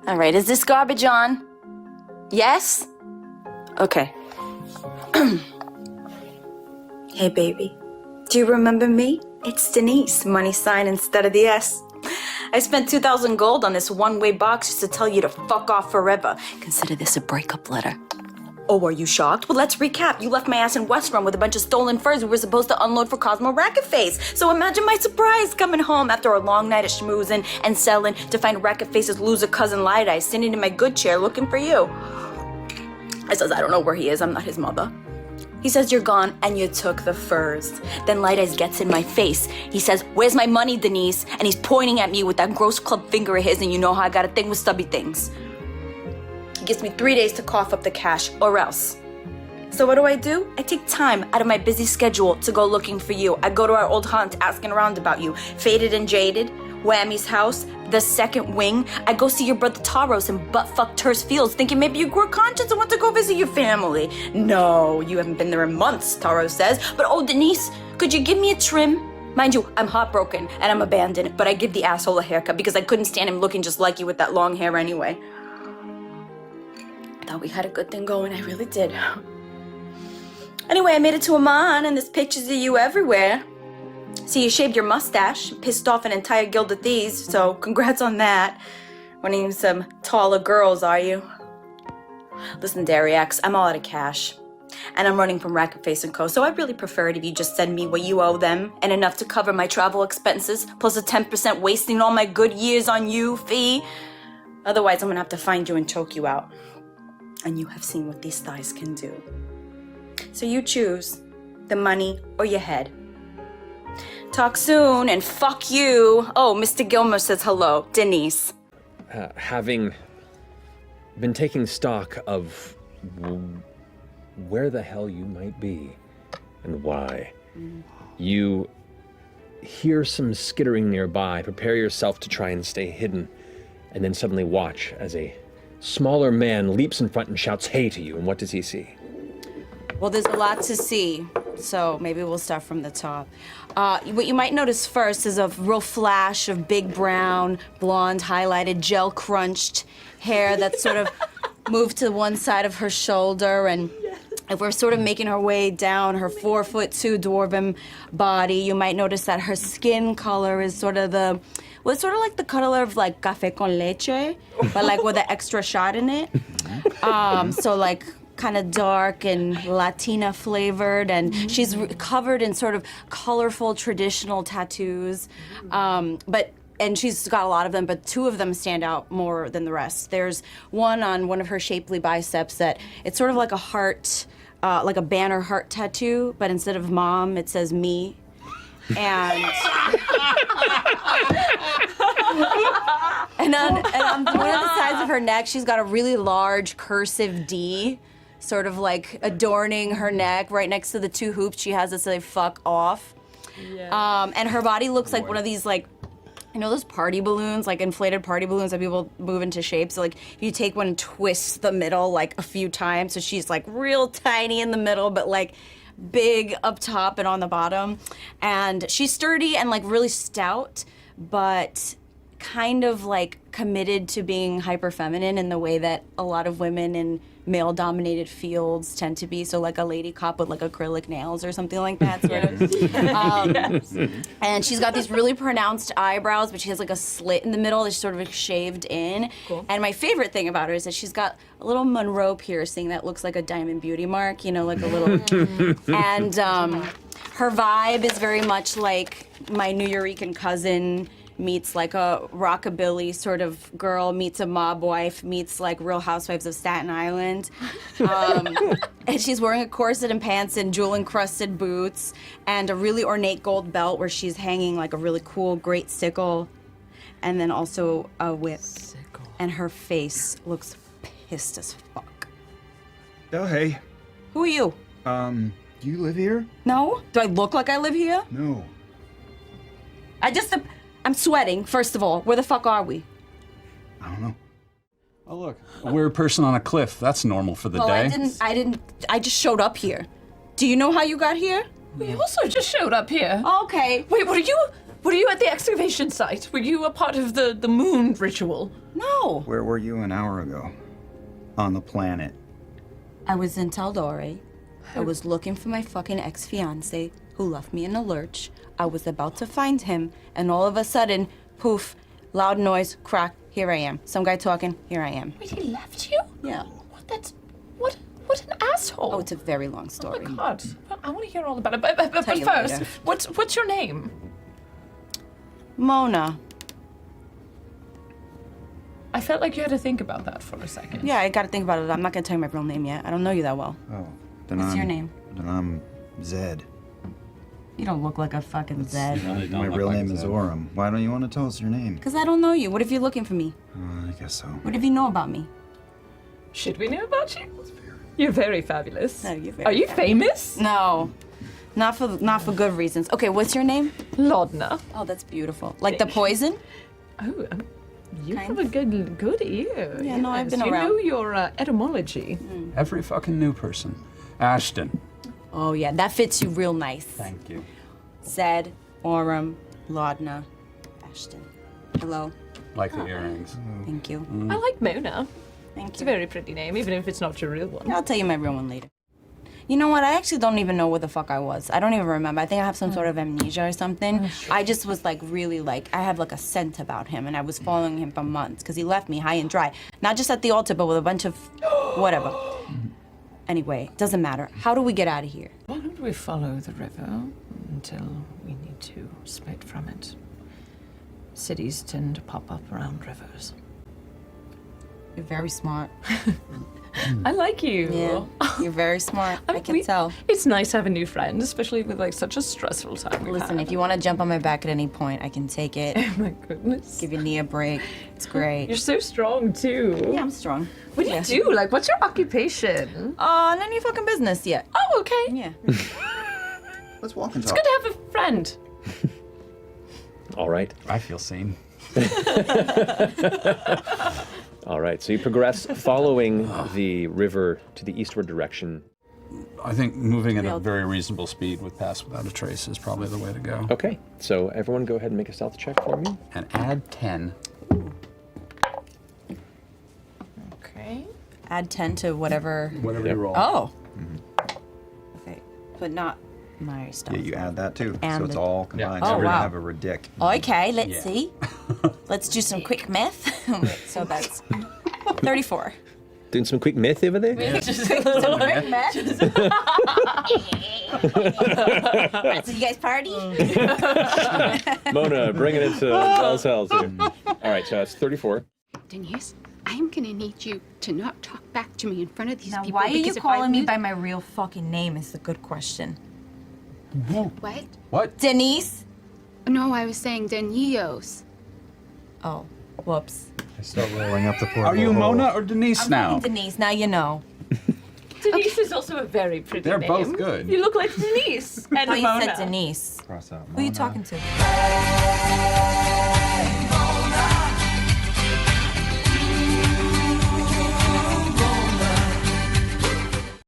All right, is this garbage on? Yes? Okay. Hey, baby. Do you remember me? It's Denise, money sign instead of the S. I spent 2,000 gold on this one-way box just to tell you to fuck off forever. Consider this a breakup letter. Oh, are you shocked? Well, let's recap. You left my ass in West Run with a bunch of stolen furs we were supposed to unload for Cosmo Racket Face. So imagine my surprise coming home after a long night of schmoozing and selling to find Racket Face's loser cousin Light Eye sitting in my good chair looking for you. I says, I don't know where he is. I'm not his mother. He says, you're gone and you took the furs. Then Light Eyes gets in my face. He says, where's my money, Denise? And he's pointing at me with that gross club finger of his, and you know how I got a thing with stubby things. He gives me 3 days to cough up the cash, or else. So what do? I take time out of my busy schedule to go looking for you. I go to our old haunt asking around about you. Faded and Jaded, Whammy's house, the second wing. I go see your brother Taros in butt-fuck Terse Fields, thinking maybe you grew a conscience and went to go visit your family. No, you haven't been there in months, Taros says. But oh, Denise, could you give me a trim? Mind you, I'm heartbroken and I'm abandoned, but I give the asshole a haircut because I couldn't stand him looking just like you with that long hair anyway. I thought we had a good thing going, I really did. Anyway, I made it to Amman and there's pictures of you everywhere. See, you shaved your mustache, pissed off an entire guild of thieves, so congrats on that. Wanting some taller girls, are you? Listen, Dariax, I'm all out of cash. And I'm running from Racket Face & Co., so I really prefer it if you just send me what you owe them and enough to cover my travel expenses, plus a 10% wasting all my good years on you fee. Otherwise, I'm gonna have to find you and choke you out. And you have seen what these thighs can do. So you choose the money or your head. Talk soon, and fuck you. Oh, Mr. Gilmer says hello. Denise. Having been taking stock of where the hell you might be and why, you hear some skittering nearby, prepare yourself to try and stay hidden, and then suddenly watch as a smaller man leaps in front and shouts hey to you, and what does he see? Well, there's a lot to see, so maybe we'll start from the top. What you might notice first is a real flash of big brown, blonde, highlighted, gel-crunched hair that's sort of moved to one side of her shoulder, and if we're sort of making her way down her 4'2" dwarven body, you might notice that her skin color is sort of it's sort of like the color of like café con leche, but like with an extra shot in it. So like kind of dark and Latina flavored, and she's covered in sort of colorful traditional tattoos. And she's got a lot of them, but 2 of them stand out more than the rest. There's one on one of her shapely biceps that it's sort of like a heart, like a banner heart tattoo, but instead of mom, it says me. And and on one of the sides of her neck, she's got a really large cursive D, sort of like adorning her neck. Right next to the 2 hoops, she has to say "fuck off." Yeah. And her body looks like one of these like, you know those party balloons, like inflated party balloons that people move into shapes? So like if you take one and twist the middle like a few times, so she's like real tiny in the middle, but like big up top and on the bottom. And she's sturdy and like really stout, but kind of like committed to being hyper feminine in the way that a lot of women in male dominated fields tend to be. So like a lady cop with like acrylic nails or something like that sort of. Yes. And she's got these really pronounced eyebrows, but she has like a slit in the middle that's sort of shaved in. Cool. And my favorite thing about her is that she's got a little Monroe piercing that looks like a diamond beauty mark, you know, like a little. And her vibe is very much like my Nuyorican cousin meets like a rockabilly sort of girl, meets a mob wife, meets like Real Housewives of Staten Island. And she's wearing a corset and pants and jewel-encrusted boots and a really ornate gold belt where she's hanging like a really cool great sickle and then also a whip. Sickle. And her face looks pissed as fuck. Oh, hey. Who are you? Do you live here? No? Do I look like I live here? No. I'm sweating, first of all. Where the fuck are we? I don't know. Oh, look, a weird person on a cliff. That's normal for the day. I just showed up here. Do you know how you got here? We also just showed up here. Okay. Wait, what Were you at the excavation site? Were you a part of the moon ritual? No. Where were you an hour ago? On the planet. I was in Taldore. I was looking for my fucking ex-fiance who left me in a lurch. I was about to find him, and all of a sudden, poof, loud noise, crack, here I am. Some guy talking, here I am. Wait, he left you? Yeah. What an asshole. Oh, it's a very long Oh story. my god. Well, I want to hear all about it. But Tell you first, later. what's your name? Mona. I felt like you had to think about that for a second. Yeah, I gotta think about it. I'm not gonna tell you my real name yet. I don't know you that well. Oh, then What's I'm... your name? Then I'm Zed. You don't look like a fucking Zed. My real name is Orem. Why don't you want to tell us your name? Because I don't know you. What if you're looking for me? I guess so. What if you know about me? Should we know about you? You're very fabulous. No, you're very Are you famous? No. Not for good reasons. Okay, what's your name? Lodna. Oh, that's beautiful. Like the poison? Oh, you Kind have a good ear. Yeah, no, I've been You around. know your etymology. Every fucking new person. Ashton. Oh yeah, that fits you real nice. Thank you. Zed, Orem, Laudna, Ashton. Hello. Like the earrings. Thank you. I like Mona. Thank It's a you. very pretty name, even if it's not your real one. I'll tell you my real one later. You know what? I actually don't even know where the fuck I was. I don't even remember. I think I have some sort of amnesia or something. I just was like really like, I have like a scent about him, and I was following him for months because he left me high and dry. Not just at the altar, but with a bunch of whatever. Anyway, doesn't matter. How do we get out of here? Why don't we follow the river until we need to split from it? Cities tend to pop up around rivers. You're very smart. I like you. Yeah, you're very smart. I can we- tell. It's nice to have a new friend, especially with like such a stressful time. we've Listen, had. if you want to jump on my back at any point, I can take it. Oh my goodness. Give your knee a break. It's great. You're so strong too. Yeah, I'm strong. What do you do? Like, what's your occupation? None of your fucking business yet. Oh, okay. Yeah. Let's walk and It's talk. good to have a friend. All right. I feel seen. All right. So you progress following the river to the eastward direction. I think moving at a very reasonable speed with Pass Without a Trace is probably the way to go. Okay. So everyone go ahead and make a stealth check for me. And add 10. Okay. Add 10 to whatever. Whatever Yep. you roll. Oh. Okay, but not my stuff. Yeah, you add that too. And so it's the- all combined. Oh, so we're gonna wow. have a ridic. Okay, let's Yeah. see. Let's do some quick math. So that's 34. Doing some quick myth over there? Some quick math. So you guys party? Mona, bring it into Bell's Hells here. All right, so that's 34. Denise, I'm gonna need you to not talk back to me in front of these Now, people. why are you because if I calling me lose- by my real fucking name is the good question. What? What? Denise? No, I was saying Denios. Oh, whoops. I start rolling up the portable Are you hole. Mona or Denise now? Denise, now you know. Denise is also a very pretty They're name. both good. You look like Denise and I thought you Mona. said Denise. Cross out Who are you Mona. talking to?